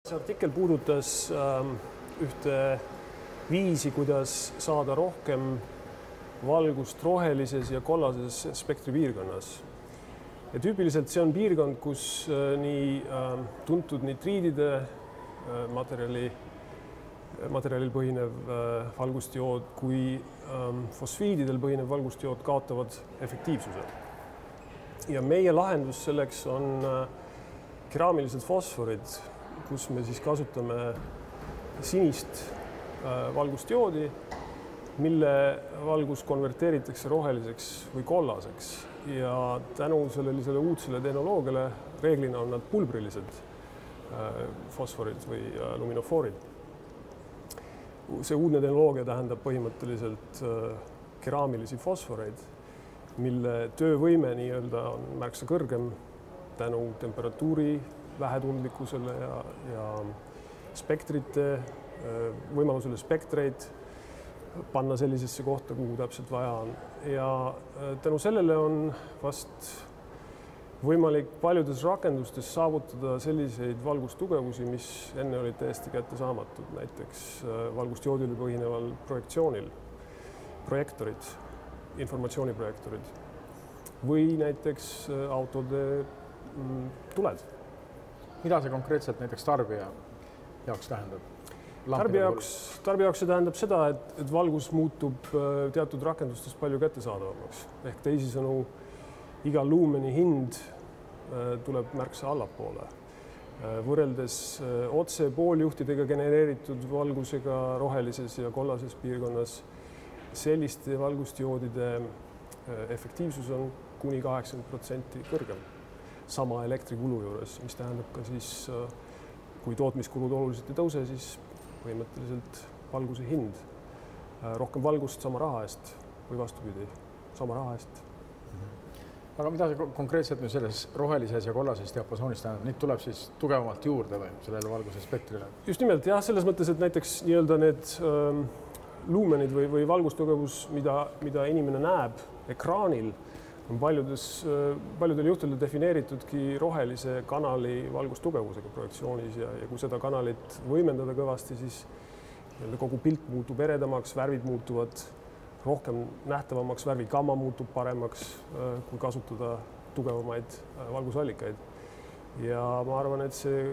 See artikkel puudutas ühte viisi, kuidas saada rohkem valgust rohelises ja kollases spektri piirkonnas. Ja tüüpiliselt see on piirkond, kus nii tuntud nitriidide materjalil põhinev valgustjood kui fosfiididel põhinev valgustjood kaotavad efektiivsuse. Ja meie lahendus selleks on keraamilised fosforid, kus me siis kasutame sinist valgustjoodi, mille valgus konverteeritakse roheliseks või kollaseks. Ja tänu sellisele uudsele tehnoloogiale reeglina on nad pulbrilised fosforid või luminofoorid. See uudne tehnoloogia tähendab põhimõtteliselt keraamilisi fosforeid, mille töövõime on märksa kõrgem tänu temperatuuri vähetundlikkusele ja spektrite võimalusele spektreid panna sellisesse kohta, kuhu täpselt vaja on. Ja tänu sellele on vast võimalik paljudes rakendustes saavutada selliseid valgustugevusi, mis enne olid täiesti kättesaamatud, näiteks valgustjoodil põhineval projektsioonil, projektorid, informatsiooniprojektorid või näiteks autode tuled. Mida see konkreetselt näiteks tarbija jaoks tähendab? Tarbija jaoks see tähendab seda, et valgus muutub teatud rakendustes palju kättesaadavamaks. Ehk teisisõnu, iga luumeni hind tuleb märksa allapoole. Võrreldes otse pooljuhtidega genereeritud valgusega rohelises ja kollases piirkonnas selliste valgustjoodide efektiivsus on kuni 80% kõrgem sama elektrikulu juures, mis tähendab ka siis, kui tootmiskulud oluliselt ei tõuse, siis põhimõtteliselt valguse hind. Rohkem valgust sama raha eest või vastupidi, sama raha eest. Aga mida see konkreetselt selles rohelises ja kollases diapasoonis tähendab? Neid tuleb siis tugevamalt juurde või sellele valguse spektrile? Just nimelt, jah, selles mõttes, et näiteks need luumenid või valgustugevus, mida inimene näeb ekraanil, on paljudel juhtudel defineeritudki rohelise kanali valgustugevusega projektsioonis ja kui seda kanalit võimendada kõvasti, siis kogu pilt muutub eredamaks, värvid muutuvad rohkem nähtavamaks, värvigamma muutub paremaks, kui kasutada tugevamaid valgusallikaid. Ja ma arvan, et see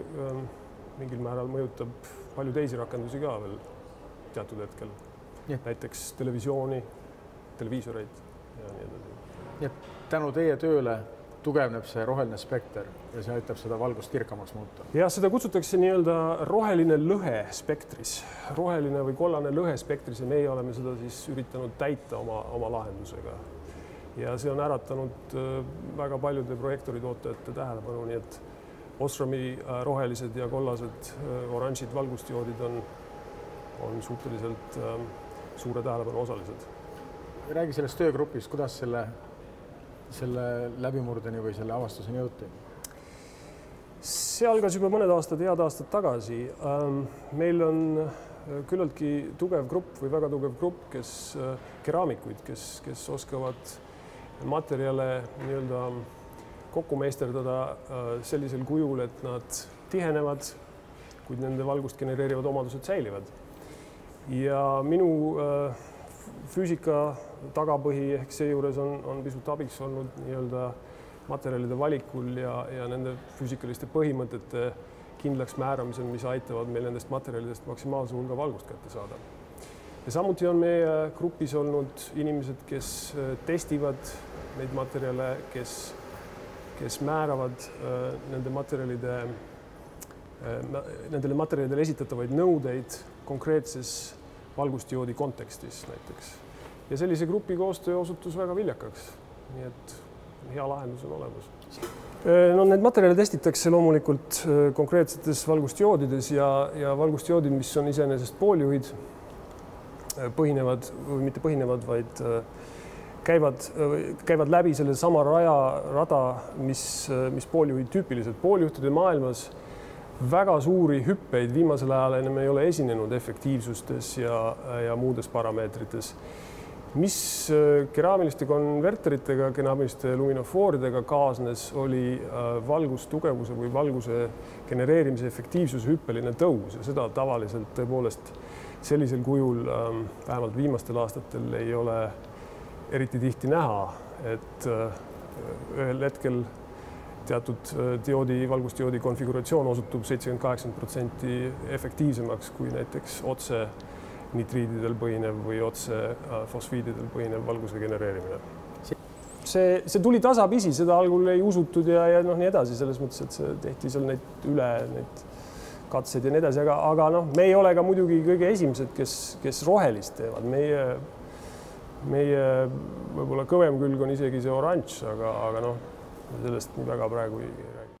mingil määral mõjutab palju teisi rakendusi ka veel teatud hetkel. Näiteks televisiooni, televiisoreid ja nii edasi. Nii et tänu teie tööle tugevneb see roheline spekter ja see aitab seda valgust kirkamaks muuta. Ja seda kutsutakse roheline lõhe spektris, roheline või kollane lõhe spektris ja meie oleme seda siis üritanud täita oma lahendusega. Ja see on äratanud väga paljude projektoritootjate tähelepanu, nii et Osrami rohelised ja kollased oranžid valgustjoodid on suhteliselt suure tähelepanu osalised. Räägi sellest töögrupist, kuidas selle läbimurdeni või selle avastuseni jõuti? See algas juba mõned head aastad tagasi. Meil on küllaltki tugev grupp või väga tugev grupp, keraamikuid, kes oskavad materjale kokku meisterdada sellisel kujul, et nad tihenevad, kuid nende valgust genereerivad omadused säilivad. Ja minu füüsika tagapõhi ehk seejuures on pisut abiks olnud materjalide valikul ja nende füüsikaliste põhimõtete kindlaks määramisel, mis aitavad meil nendest materjalidest maksimaalse hulga valgust kätte saada. Ja samuti on meie grupis olnud inimesed, kes testivad neid materjale, kes määravad nendele materjalidele esitatavaid nõudeid konkreetses valgustjoodi kontekstis näiteks. Ja sellise grupi koostöö osutus väga viljakaks, nii et hea lahendus on olemas. Need materjale testitakse loomulikult konkreetsetes valgustjoodides ja valgustjoodid, mis on iseenesest pooljuhid, mitte põhinevad, vaid käivad läbi selle sama rada, mis pooljuhid tüüpiliselt. Pooljuhtide maailmas väga suuri hüppeid viimasel ajal enam ei ole esinenud efektiivsustes ja muudes parameetrites. mis keraamiliste konverteritega, keraamiliste luminofooridega kaasnes, oli valgustugevuse või valguse genereerimise efektiivsuse hüppeline tõus ja seda tavaliselt tõepoolest sellisel kujul vähemalt viimastel aastatel ei ole eriti tihti näha, et ühel hetkel teatud valgusdioodi konfiguratsioon osutub 70–80% efektiivsemaks kui näiteks otse nitriididel põhinev või otse fosfiididel põhinev valguse genereerimine. See tuli tasapisi, seda algul ei usutud ja nii edasi, selles mõttes, et see tehti seal neid katseid ja nii edasi, aga me ei ole ka muidugi kõige esimesed, kes rohelist teevad. Meie võib-olla kõvem külg on isegi see oranž, aga sellest nii väga praegu ei räägi.